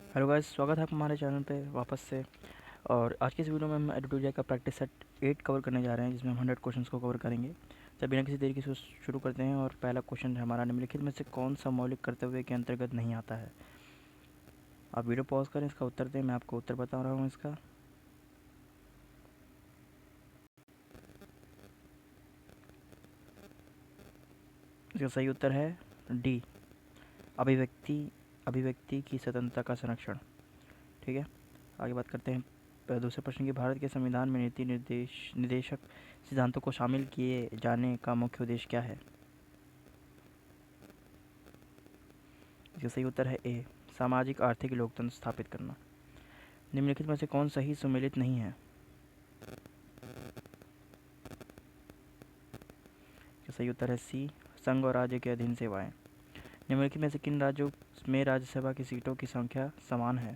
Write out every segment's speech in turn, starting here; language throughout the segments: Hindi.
हेलो गाइस, स्वागत है आपका हमारे चैनल पे वापस से। और आज की इस वीडियो में हम एडिटोरियल का प्रैक्टिस सेट 8 कवर करने जा रहे हैं, जिसमें हम 100 क्वेश्चंस को कवर करेंगे। तो बिना किसी देरी के शुरू करते हैं। और पहला क्वेश्चन है हमारा, निम्नलिखित में से कौन सा मौलिक कर्तव्य के अंतर्गत नहीं आता है। आप वीडियो पॉज करें, इसका उत्तर दें। मैं आपको उत्तर बता रहा हूँ इसका। इसका सही उत्तर है डी, अभिव्यक्ति अभिव्यक्ति की स्वतंत्रता का संरक्षण। ठीक है, आगे बात करते हैं दूसरे प्रश्न की। भारत के संविधान में नीति निर्देशक सिद्धांतों को शामिल किए जाने का मुख्य उद्देश्य क्या है। इसका सही उत्तर है ए, सामाजिक आर्थिक लोकतंत्र स्थापित करना। निम्नलिखित में से कौन सही सुमेलित नहीं है। इसका सही उत्तर है सी, संघ और राज्य के अधीन सेवाएं। निम्नलिखित में से किन राज्यों में राज्यसभा की सीटों की संख्या समान है।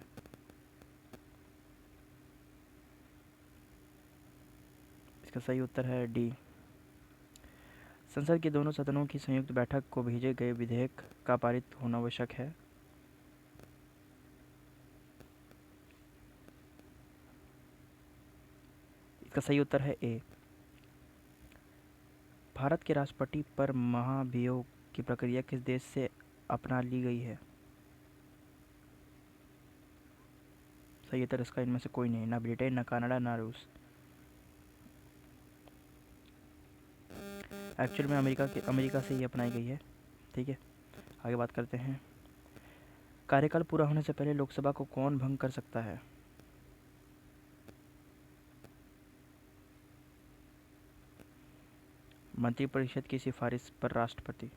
इसका सही उत्तर है डी, संसद के दोनों सदनों की संयुक्त बैठक को भेजे गए विधेयक का पारित होना आवश्यक है। इसका सही उत्तर है ए, भारत के राष्ट्रपति पर महाभियोग की प्रक्रिया किस देश से अपना ली गई है। सही उत्तर इसका इनमें से कोई नहीं, ना ब्रिटेन, ना कनाडा, ना रूस। एक्चुअल में अमेरिका से ही अपनाई गई है। ठीक है, आगे बात करते हैं। कार्यकाल पूरा होने से पहले लोकसभा को कौन भंग कर सकता है। मंत्रिपरिषद की सिफारिश पर राष्ट्रपति।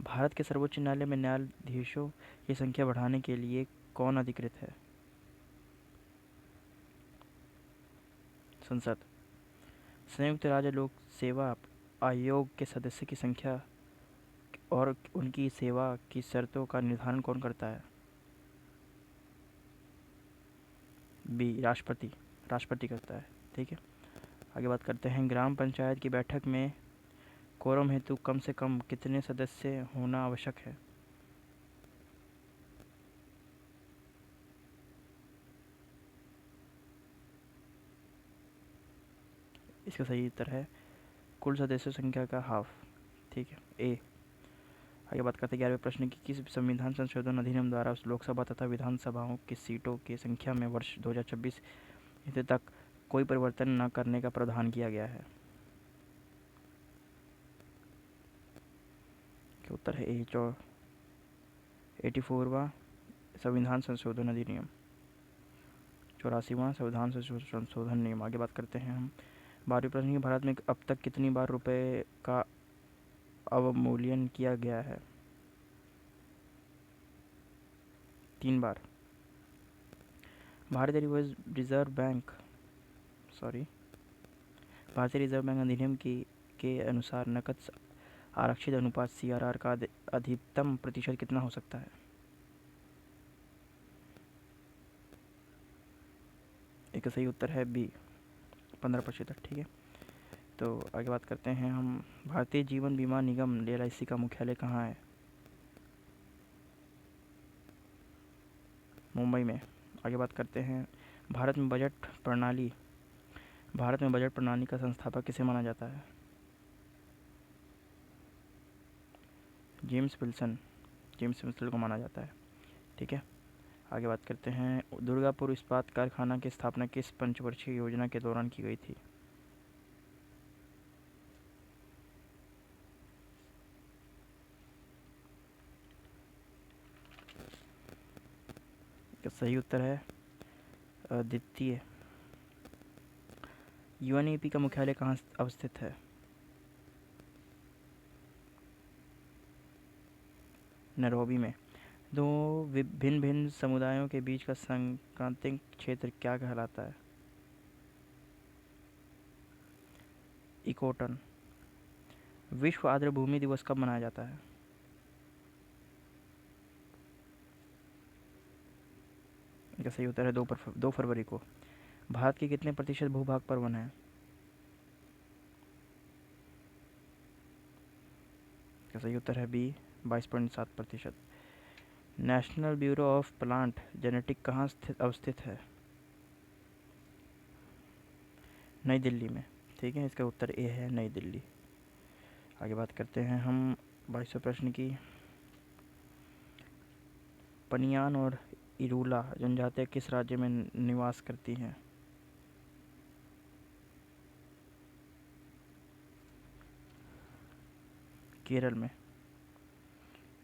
भारत के सर्वोच्च न्यायालय में न्यायाधीशों की संख्या बढ़ाने के लिए कौन अधिकृत है। संसद। संयुक्त राज्य लोक सेवा आयोग के सदस्य की संख्या और उनकी सेवा की शर्तों का निर्धारण कौन करता है। बी, राष्ट्रपति राष्ट्रपति करता है। ठीक है, आगे बात करते हैं। ग्राम पंचायत की बैठक में कोरम हेतु कम से कम कितने सदस्य होना आवश्यक है। इसका सही उत्तर है कुल सदस्यों संख्या का हाफ। ठीक है, ए। आगे बात करते हैं 11वें प्रश्न की। किस संविधान संशोधन अधिनियम द्वारा लोकसभा तथा विधानसभाओं की सीटों की संख्या में वर्ष 2026 तक कोई परिवर्तन न करने का प्रावधान किया गया है। उत्तर है ए, 84वां संविधान संशोधन अधिनियम, 84वां संविधान संशोधन नियम। आगे बात करते हैं हम 12वें प्रश्न की। भारत में अब तक कितनी बार रुपए का अवमूल्यन किया गया है। 3 बार। भारतीय रिजर्व बैंक सॉरी भारतीय रिजर्व बैंक अधिनियम के अनुसार नकद आरक्षित अनुपात सीआरआर का अधिकतम प्रतिशत कितना हो सकता है। एक सही उत्तर है बी, 15%। ठीक है, तो आगे बात करते हैं हम। भारतीय जीवन बीमा निगम LIC का मुख्यालय कहाँ है। मुंबई में। आगे बात करते हैं। भारत में बजट प्रणाली का संस्थापक किसे माना जाता है। जेम्स विल्सन को माना जाता है। ठीक है, आगे बात करते हैं। दुर्गापुर इस्पात कारखाना की स्थापना किस पंचवर्षीय योजना के दौरान की गई थी। इसका सही उत्तर है द्वितीय। UNEP का मुख्यालय कहाँ अवस्थित है। नैरोबी में। दो भिन्न भिन्न समुदायों के बीच का सांकेतिक क्षेत्र क्या कहलाता है। इकोटन। विश्व आर्द्रभूमि दिवस कब मनाया जाता है। इसका सही उत्तर है 2 फरवरी को। भारत के कितने प्रतिशत भूभाग पर वन है। इसका सही उत्तर है B, 22.7%। National Bureau of Plant Genetic कहाँ अवस्थित है? नई दिल्ली में। ठीक है, इसका उत्तर ए है, नई दिल्ली। आगे बात करते हैं हम 22वें प्रश्न की। पनियान और इरूला जनजातियाँ किस राज्य में निवास करती हैं? केरल में।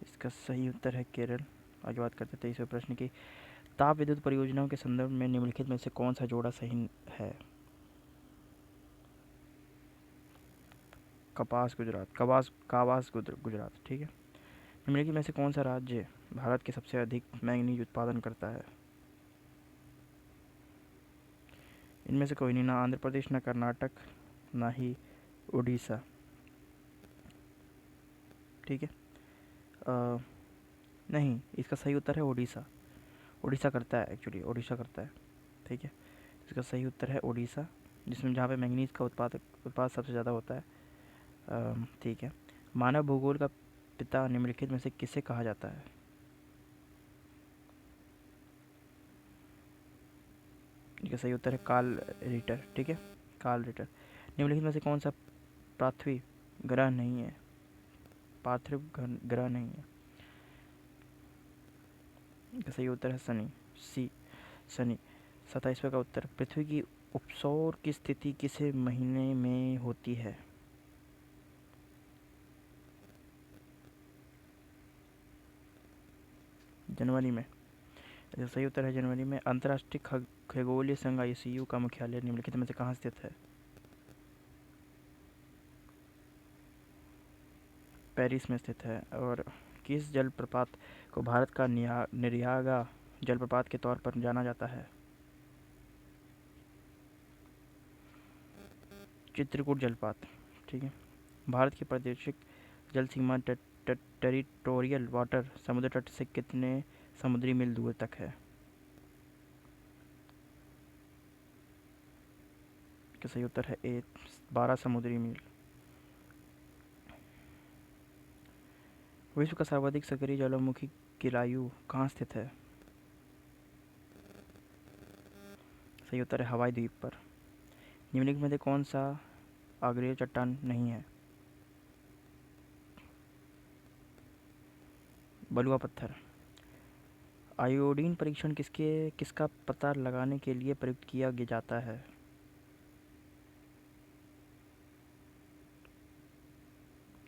इसका सही उत्तर है केरल। आगे बात करते हैं 23वें प्रश्न की। ताप विद्युत परियोजनाओं के संदर्भ में निम्नलिखित में से कौन सा जोड़ा सही है? गुजरात। ठीक है। निम्नलिखित में से कौन सा राज्य भारत के सबसे अधिक मैंगनीज उत्पादन करता है? इनमें से कोई नहीं, ना आंध्र प्रदेश, ना कर्नाटक, ना ही उड़ीसा। ठीक है। नहीं, इसका सही उत्तर है उड़ीसा। उड़ीसा करता है, एक्चुअली उड़ीसा करता है। ठीक है, इसका सही उत्तर है उड़ीसा, जिसमें जहाँ पे मैंगनीज का उत्पाद सबसे ज़्यादा होता है। ठीक है। मानव भूगोल का पिता निम्नलिखित में से किसे कहा जाता है? इसका सही उत्तर है कार्ल रिटर। ठीक है, कार्ल रिटर। निम्नलिखित में से कौन सा पार्थिव ग्रह नहीं है? ग्रह नहीं है। इसका सही उत्तर है शनि, सी, शनि। 27वें का उत्तर, पृथ्वी की उपसौर की स्थिति किस महीने में होती है? जनवरी में। इसका सही उत्तर है जनवरी में। अंतर्राष्ट्रीय खगोलीय संघ ICU का मुख्यालय निम्नलिखित में से कहाँ स्थित है? पेरिस में स्थित है। और किस जलप्रपात को भारत का नियाग्रा जलप्रपात के तौर पर जाना जाता है? चित्रकूट जलप्रपात। ठीक है। भारत की प्रादेशिक जल सीमा टेरिटोरियल वाटर समुद्र तट से कितने समुद्री मील दूर तक है? इसका सही उत्तर है ए, 12 समुद्री मील। विश्व का सर्वाधिक सक्रिय ज्वालामुखी किलायु कहाँ स्थित है? सही उत्तर है हवाई द्वीप पर। निम्नलिखित में से कौन सा आग्नेय चट्टान नहीं है? बलुआ पत्थर। आयोडीन परीक्षण किसका पता लगाने के लिए प्रयुक्त किया जाता है?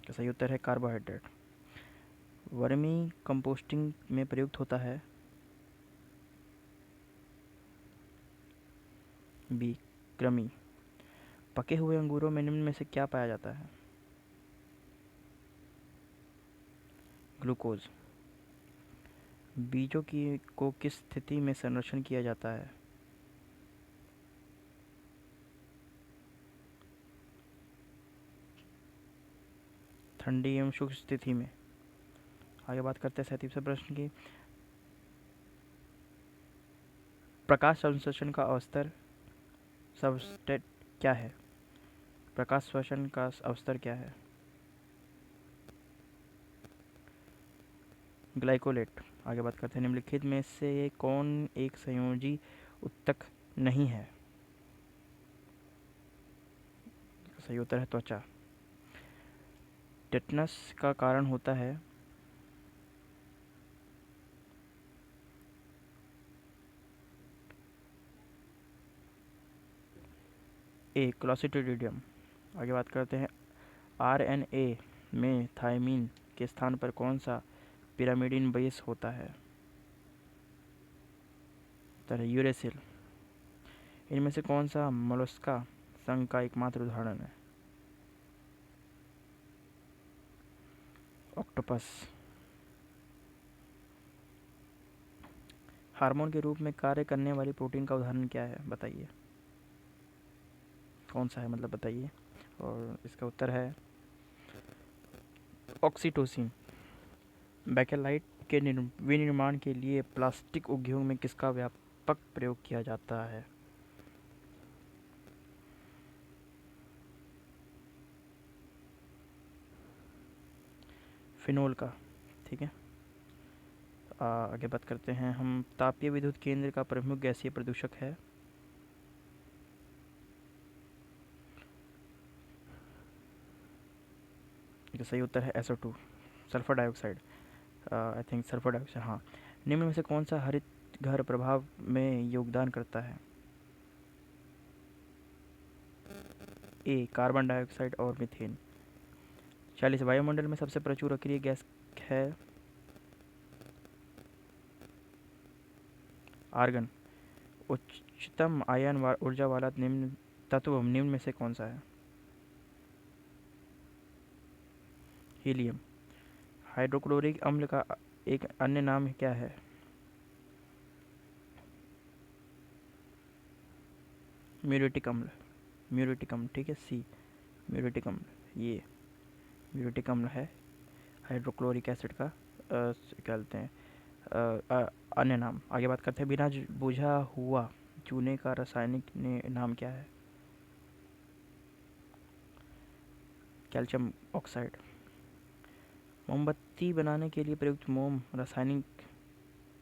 सही उत्तर है कार्बोहाइड्रेट। वर्मी कंपोस्टिंग में प्रयुक्त होता है बी, कृमि। पके हुए अंगूरों में निम्न में से क्या पाया जाता है? ग्लूकोज। बीजों की को किस स्थिति में संरक्षण किया जाता है? ठंडी एवं शुष्क स्थिति में। आगे बात करते हैं 37वें प्रश्न की। प्रकाश संश्लेषण का अवस्तर सबस्ट्रेट क्या है? प्रकाश श्वसन का अवस्तर क्या है? ग्लाइकोलेट। आगे बात करते हैं निम्नलिखित में से कौन एक संयोजी उत्तक नहीं है? सही उत्तर है त्वचा। टेटनस का कारण होता है ए, क्लोस्ट्रीडियम। आगे बात करते हैं RNA में थायमीन के स्थान पर कौन सा पिरामिडिन बेस होता है? उत्तर है यूरेसिल। इनमें से कौन सा मोलस्का संघ का एकमात्र उदाहरण है? ऑक्टोपस। हार्मोन के रूप में कार्य करने वाली प्रोटीन का उदाहरण क्या है, बताइए? कौन सा है, मतलब बताइए। और इसका उत्तर है ऑक्सीटोसिन। बैकेलाइट के विनिर्माण के लिए प्लास्टिक उद्योग में किसका व्यापक प्रयोग किया जाता है? फिनोल का। ठीक है। आगे बात करते हैं हम। तापीय विद्युत केंद्र का प्रमुख गैसीय प्रदूषक है। सही उत्तर है SO2, sulphur dioxide. I think sulphur dioxide, हाँ। निम्न में से कौन सा हरित घर प्रभाव में योगदान करता है? ए कार्बन डाइऑक्साइड और मीथेन। 40 वायुमंडल में सबसे प्रचुर अक्रिय गैस है आर्गन। उच्चतम आयन ऊर्जा वाला निम्न तत्व निम्न में से कौन सा है? हीलियम। हाइड्रोक्लोरिक अम्ल का एक अन्य नाम क्या है? म्यूरेटिक अम्ल। म्यूरेटिक अम्ल, ठीक है, सी म्यूरेटिक अम्ल। ये म्यूरेटिक अम्ल है हाइड्रोक्लोरिक एसिड का क्या कहते हैं अन्य नाम। आगे बात करते हैं। बिना बुझा हुआ चूने का रासायनिक नाम क्या है? Calcium oxide. मोमबत्ती बनाने के लिए प्रयुक्त मोम रासायनिक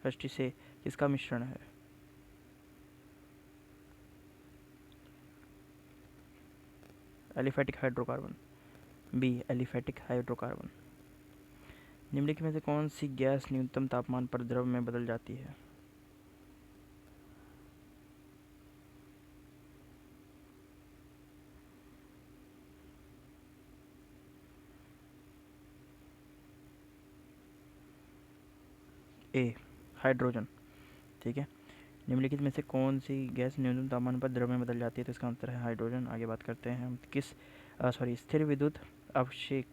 दृष्टि से किसका मिश्रण है? Aliphatic hydrocarbon. B aliphatic hydrocarbon. निम्नलिखित में से कौन सी गैस न्यूनतम तापमान पर द्रव में बदल जाती है? ए हाइड्रोजन, ठीक है। निम्नलिखित में से कौन सी गैस न्यूनतम तापमान पर द्रव में बदल जाती है? तो इसका उत्तर है हाइड्रोजन। आगे बात करते हैं हम। स्थिर विद्युत अवक्षेप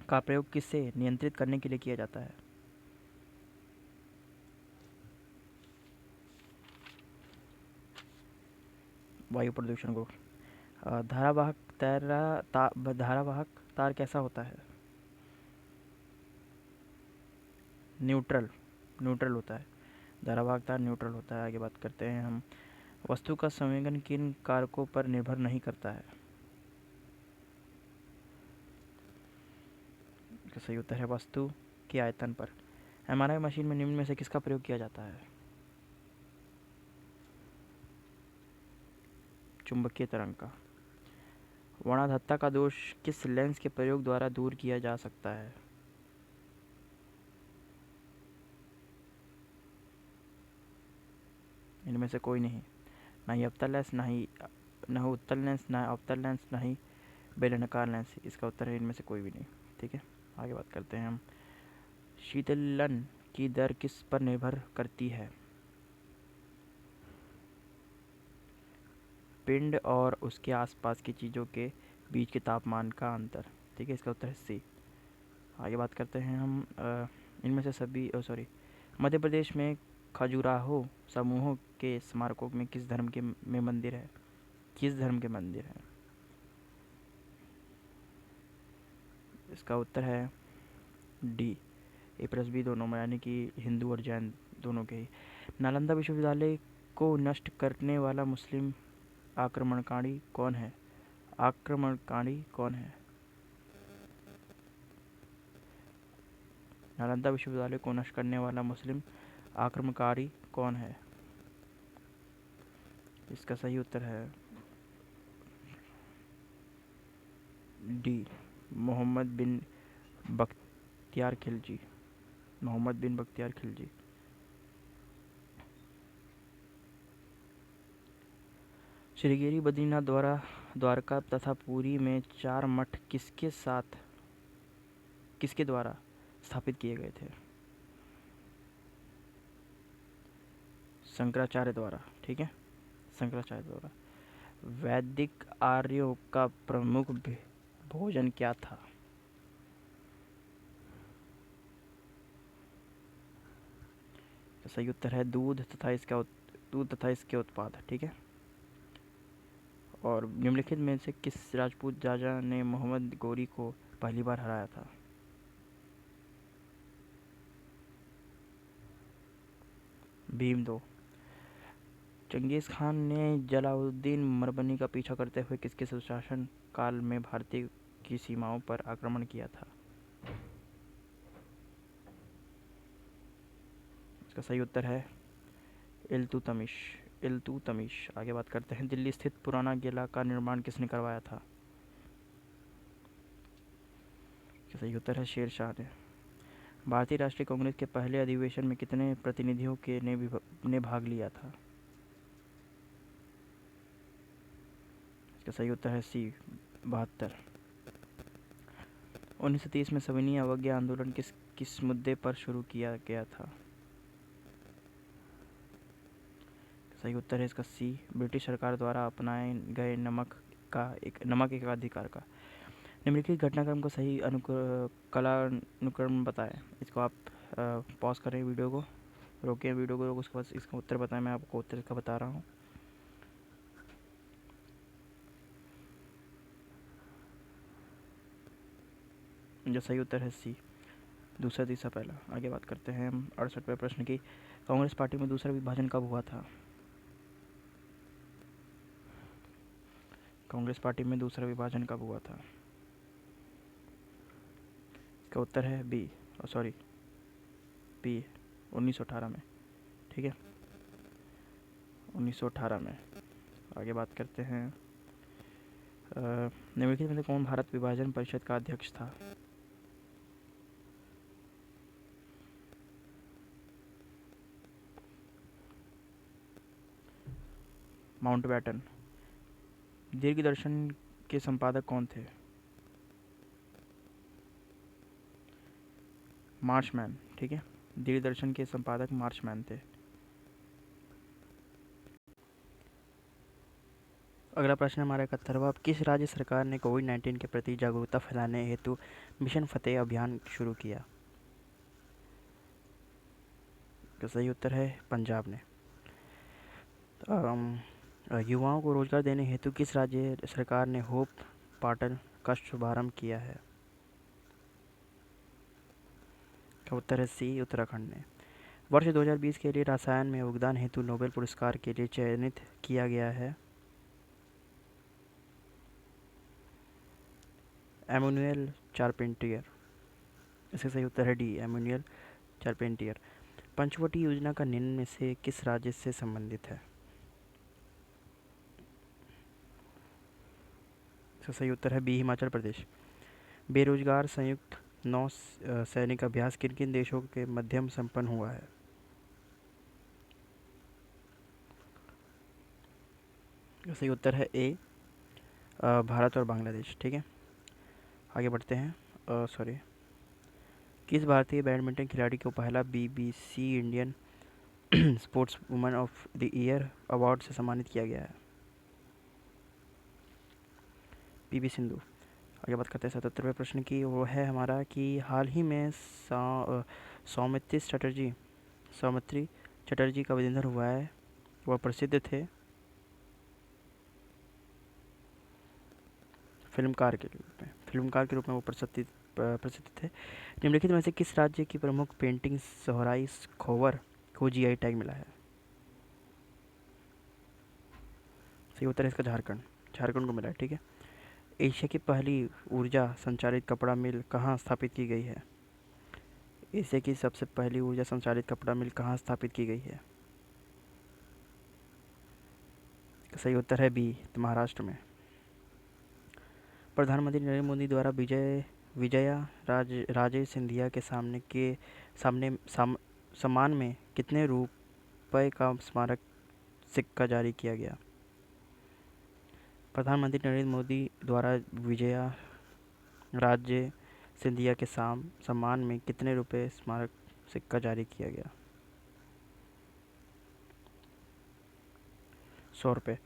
का प्रयोग किससे नियंत्रित करने के लिए किया जाता है? वायु प्रदूषण को। धारावाहक तार कैसा होता है? न्यूट्रल। न्यूट्रल होता है। धारावाहक तार न्यूट्रल होता है। आगे बात करते हैं हम। वस्तु का संवेदन किन कारकों पर निर्भर नहीं करता है? इसका सही उत्तर है वस्तु के आयतन पर। MRI मशीन में निम्न में से किसका प्रयोग किया जाता है? चुंबकीय तरंग का। वर्णाधत्ता का दोष किस लेंस के प्रयोग द्वारा दूर किया जा सकता है? इनमें से कोई नहीं। ना ही अवतल लेंस, ना ही उत्तल लेंस, ना अवतल लेंस, ना ही बेलनाकार लेंस। इसका उत्तर है इनमें से कोई भी नहीं, ठीक है। आगे बात करते हैं हम। शीतलन की दर किस पर निर्भर करती है? पिंड और उसके आसपास की चीज़ों के बीच के तापमान का अंतर, ठीक है। इसका उत्तर है सी। आगे बात करते हैं हम। इनमें से सभी मध्य प्रदेश में खजुराहो समूहों के स्मारकों में किस धर्म के में मंदिर है? किस धर्म के मंदिर हैं? इसका उत्तर है डी A+B दोनों में, यानी कि हिंदू और जैन दोनों के ही। नालंदा विश्वविद्यालय को नष्ट करने वाला मुस्लिम आक्रमणकारी कौन है? आक्रमणकारी कौन है? नालंदा विश्वविद्यालय को नष्ट करने वाला मुस्लिम आक्रमणकारी कौन है? इसका सही उत्तर है डी मोहम्मद बिन बख्तियार खिलजी। मोहम्मद बिन बख्तियार खिलजी। श्रीगिरी बद्रीनाथ द्वारका तथा पुरी में 4 मठ किसके द्वारा स्थापित किए गए थे? शंकराचार्य द्वारा, ठीक है, शंकराचार्य द्वारा। वैदिक आर्यों का प्रमुख भोजन क्या था? सही उत्तर है दूध तथा इसके उत्पाद, ठीक है। और निम्नलिखित में से किस राजपूत राजा ने मोहम्मद गोरी को पहली बार हराया था? भीम 2। चंगेज खान ने जलालुद्दीन मरबनी का पीछा करते हुए किसके शासन काल में भारतीय की सीमाओं पर आक्रमण किया था? इसका सही उत्तर है इल्तुतमिश। इल्तुतमिश। आगे बात करते हैं, दिल्ली स्थित पुराना किला का निर्माण किसने करवाया था? इसका सही उत्तर है शेर शाह ने। भारतीय राष्ट्रीय कांग्रेस के पहले अधिवेशन में कितने प्रतिनिधियों के ने भाग लिया था? इसका सही उत्तर है सी, 72। 1930 में सविनय अवज्ञा आंदोलन किस मुद्दे पर शुरू किया गया था? सही उत्तर है इसका सी, ब्रिटिश सरकार द्वारा अपनाए गए नमक एक अधिकार का। निम्नलिखित घटनाक्रम का सही कालानुक्रम बताएं। इसको आप पॉज करें, वीडियो को रोकें, वीडियो को उसके बाद इसका उत्तर बताएं। मैं आपको उत्तर इसका बता रहा हूँ। जो सही उत्तर है सी, दूसरा तीसरा पहला। आगे बात करते हैं हम 68वें प्रश्न की। कांग्रेस पार्टी में दूसरा विभाजन कब हुआ था? कांग्रेस पार्टी में दूसरा विभाजन कब हुआ था? इसका उत्तर है बी, सॉरी बी, 1918 में। ठीक है, 1918 में। आगे बात करते हैं, निम्नलिखित में से कौन भारत विभाजन परिषद का अध्यक्ष था? माउंटबेटन। दीर्घदर्शन के संपादक कौन थे? मार्शमैन। ठीक है, दीर्घदर्शन के संपादक मार्शमैन थे। अगला प्रश्न हमारा 71वां, किस राज्य सरकार ने कोविड-19 के प्रति जागरूकता फैलाने हेतु मिशन फतेह अभियान शुरू किया? तो सही उत्तर है पंजाब ने। युवाओं को रोजगार देने हेतु किस राज्य सरकार ने होप पोर्टल का शुभारंभ किया है? का उत्तर है सी, उत्तराखंड ने। वर्ष 2020 के लिए रसायन में योगदान हेतु नोबेल पुरस्कार के लिए चयनित किया गया है एमैनुएल चारपेंटियर। इसका सही उत्तर है डी, एमैनुएल चारपेंटियर। पंचवटी योजना का निम्न में से किस राज्य से संबंधित है? इसका सही उत्तर है बी, हिमाचल प्रदेश। बेरोजगार संयुक्त नौ सैनिक अभ्यास किन किन देशों के मध्यम संपन्न हुआ है? सही उत्तर है ए, भारत और बांग्लादेश। ठीक है, आगे बढ़ते हैं। सॉरी, किस भारतीय बैडमिंटन खिलाड़ी को पहला BBC Indian sports woman of the year award से सम्मानित किया गया है? PV सिंधु। आगे बात करते हैं 77वें प्रश्न की। वो है हमारा कि हाल ही में सौमित्री चटर्जी का निधन हुआ है। वह प्रसिद्ध थे फिल्मकार के रूप में वो प्रसिद्ध थे। निम्नलिखित में से किस राज्य की प्रमुख पेंटिंग सोहराई खोवर को GI टैग मिला है? सही उत्तर है इसका झारखंड को मिला है। ठीक है, एशिया की पहली ऊर्जा संचालित कपड़ा मिल कहाँ स्थापित की गई है? एशिया की सबसे पहली ऊर्जा संचालित कपड़ा मिल कहाँ स्थापित की गई है? सही उत्तर है बी, महाराष्ट्र में। प्रधानमंत्री नरेंद्र मोदी द्वारा विजया राजे सिंधिया के सम्मान में कितने रुपए का स्मारक सिक्का जारी किया गया? प्रधानमंत्री नरेंद्र मोदी द्वारा विजया राजे सिंधिया के सम्मान में कितने रुपए स्मारक सिक्का जारी किया गया? 100 रुपये।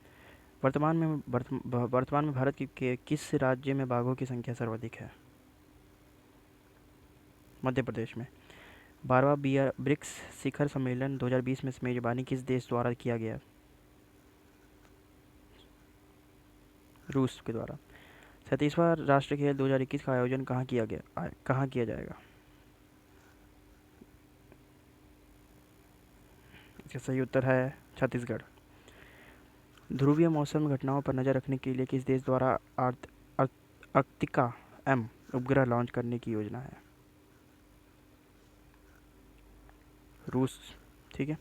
वर्तमान में भारत के किस राज्य में बाघों की संख्या सर्वाधिक है? मध्य प्रदेश में। 12वां ब्रिक्स शिखर सम्मेलन 2020 में मेजबानी किस देश द्वारा किया गया? रूस के द्वारा। 37वां राष्ट्रीय खेल 2021 का आयोजन कहाँ किया जाएगा? इसका सही उत्तर है छत्तीसगढ़। ध्रुवीय मौसम घटनाओं पर नजर रखने के लिए किस देश द्वारा आर्कटिका M उपग्रह लॉन्च करने की योजना है? रूस ठीक है।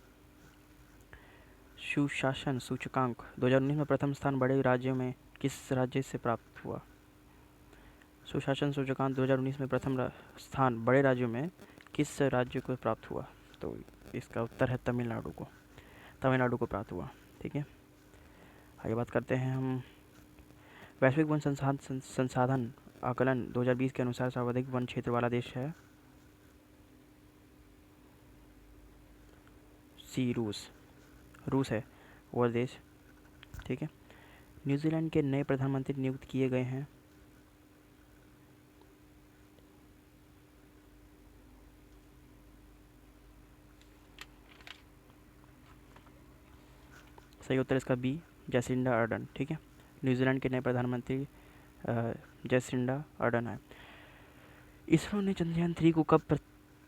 सुशासन सूचकांक 2019 में प्रथम स्थान बड़े राज्यों में किस राज्य से प्राप्त हुआ? सुशासन सूचकांक 2019 में प्रथम स्थान बड़े राज्यों में किस राज्य को प्राप्त हुआ? तो इसका उत्तर है तमिलनाडु को प्राप्त हुआ। ठीक है। आगे बात करते हैं हम। वैश्विक वन संसाधन आकलन 2020 के अनुसार सर्वाधिक वन क्षेत्र वाला देश है सी, रूस है वह देश। ठीक है। न्यूजीलैंड के नए प्रधानमंत्री नियुक्त किए गए हैं। सही उत्तर इसका बी, जैसिंडा अर्डन। ठीक है। न्यूजीलैंड के नए प्रधानमंत्री जैसिंडा अर्डन है। इसरो ने चंद्रयान 3 को कब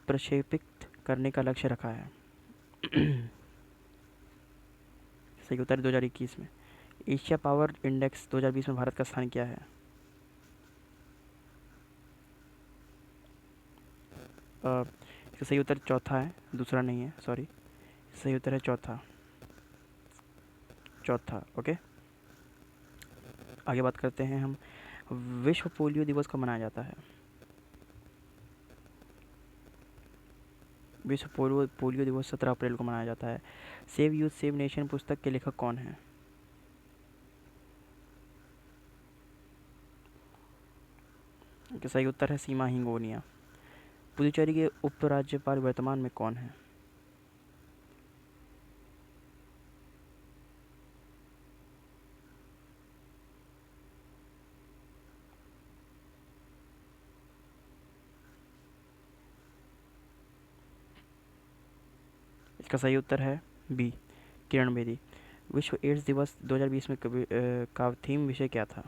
प्रक्षेपित करने का लक्ष्य रखा है? सही उत्तर 2021 में। एशिया पावर इंडेक्स 2020 में भारत का स्थान क्या है? इसका सही उत्तर चौथा है, दूसरा नहीं है, सॉरी। सही उत्तर है चौथा। ओके। आगे बात करते हैं हम। विश्व पोलियो दिवस कब मनाया जाता है? विश्व पोलियो दिवस 17 अप्रैल को मनाया जाता है। सेव यूथ सेव नेशन पुस्तक के लेखक कौन हैं? सही उत्तर है सीमा हिंगोनिया। पुदुचेरी के उपराज्यपाल वर्तमान में कौन है? इसका सही उत्तर है बी, किरण बेदी। विश्व एड्स दिवस 2020 में का थीम विषय क्या था?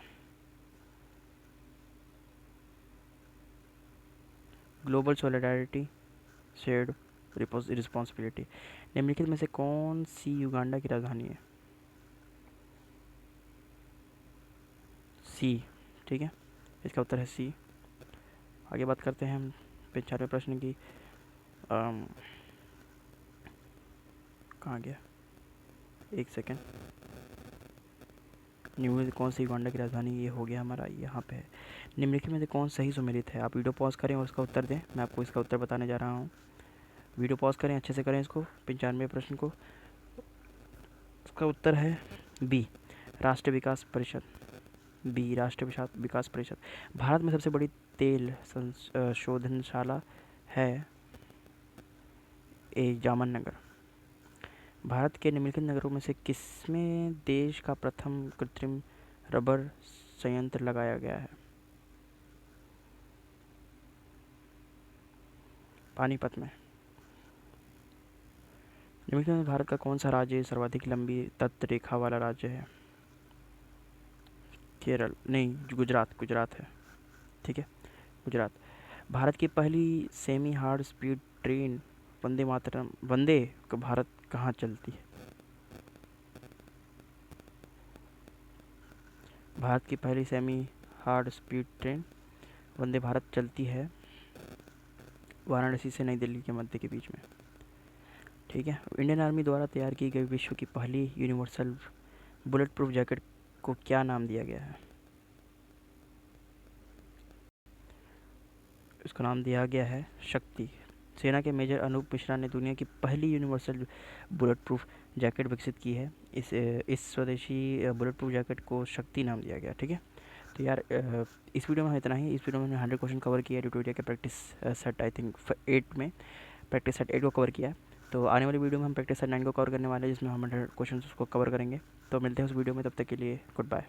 Global solidarity, shared responsibility. निम्नलिखित में से कौन सी युगांडा की राजधानी है? सी। ठीक है। इसका उत्तर है सी। आगे बात करते हैं हम 95वें प्रश्न की। कहाँ गया, एक सेकेंड। न्यू कौन सी युगांडा की राजधानी? ये हो गया हमारा, यहाँ पे है। निम्नलिखित में से कौन सही सुमेलित है? आप वीडियो पॉज करें और उसका उत्तर दें। मैं आपको इसका उत्तर बताने जा रहा हूँ। वीडियो पॉज करें, अच्छे से करें इसको, 95वें प्रश्न को। इसका उत्तर है बी, राष्ट्रीय विकास परिषद। बी, राष्ट्रीय विकास परिषद। भारत में सबसे बड़ी तेल संशोधनशाला है ए, जामन नगर। भारत के निम्नलिखित नगरों में से किसमें देश का प्रथम कृत्रिम रबर संयंत्र लगाया गया है? पानीपत में। निम्नलिखित में भारत का कौन सा राज्य सर्वाधिक लंबी तट रेखा वाला राज्य है? केरल नहीं, गुजरात है। ठीक है, गुजरात। भारत की पहली semi hard speed train Vande Bharat कहाँ चलती है? भारत की पहली semi hard speed train Vande Bharat चलती है वाराणसी से नई दिल्ली के मध्य के बीच में। ठीक है। इंडियन आर्मी द्वारा तैयार की गई विश्व की पहली यूनिवर्सल बुलेट प्रूफ जैकेट को क्या नाम दिया गया है? इसका नाम दिया गया है शक्ति। सेना के मेजर अनूप मिश्रा ने दुनिया की पहली यूनिवर्सल बुलेट प्रूफ जैकेट विकसित की है। इस स्वदेशी बुलेट प्रूफ जैकेट को शक्ति नाम दिया गया। ठीक है। तो यार इस वीडियो में इतना ही। इस वीडियो में मैंने 100 क्वेश्चन कवर किया है ट्यूटोरियल के प्रैक्टिस सेट आई थिंक 8 में। प्रैक्टिस सेट 8 को कवर किया है। तो आने वाली वीडियो में हम प्रैक्टिस सेट 9 को कवर करने वाले हैं, जिसमें हम 100 क्वेश्चन उसको कवर करेंगे। तो मिलते हैं उस वीडियो में, तब तक के लिए गुड बाय।